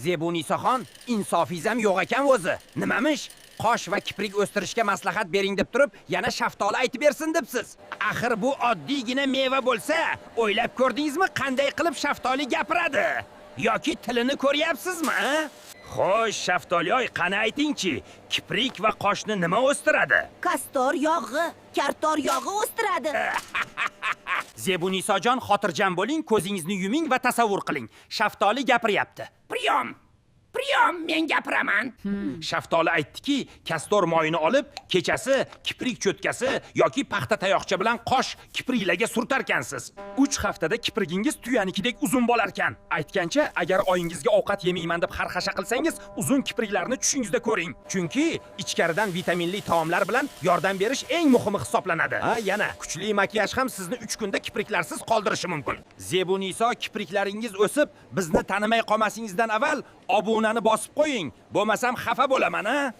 Zebunisaxon, insofizam yo'q ekan o'zi. Nimamish? Qosh va kiprik o'stirishga maslahat bering deb turib, yana shaftoli aytib bersin debsiz. Axir bu oddiygina meva bo'lsa, o'ylab ko'rdingizmi qanday qilib shaftoli gapiradi? Yoki tilini ko'ryapsizmi? Xo'sh, shaftolioy, qani aytingchi, kiprik va qoshni nima o'stiradi? Kastor yog'i, kartor yog'i o'stiradi. Zebunisojon, xotirjam bo'ling, ko'zingizni yuming va tasavvur qiling. Shaftoli gapiryapti. Priyom, men gapiraman. Shaftoli aytdiki, kastor moyini olib, kechasi kiprik cho'tkasi yoki paxta tayoqcha bilan qosh kipriklarga surtarkansiz. 3 haftada kiprigingiz tuyanikidek uzun bo'larkan. Aytgancha, agar oyingizga ovqat yemayman deb xarxasha qilsangiz, uzun kipriklarni tushingizda ko'ring. Chunki ichkaridan vitaminli taomlar bilan yordam berish eng muhimi hisoblanadi. Ha, yana kuchli makiyaj ham sizni 3 kunda kipriklarsiz qoldirishi mumkin. Zebuniso, kipriklaringiz o'sib, bizni tanimay qolmasingizdan avval obunani bosib qo'ying. Bo'lmasam xafa bo'laman, ha?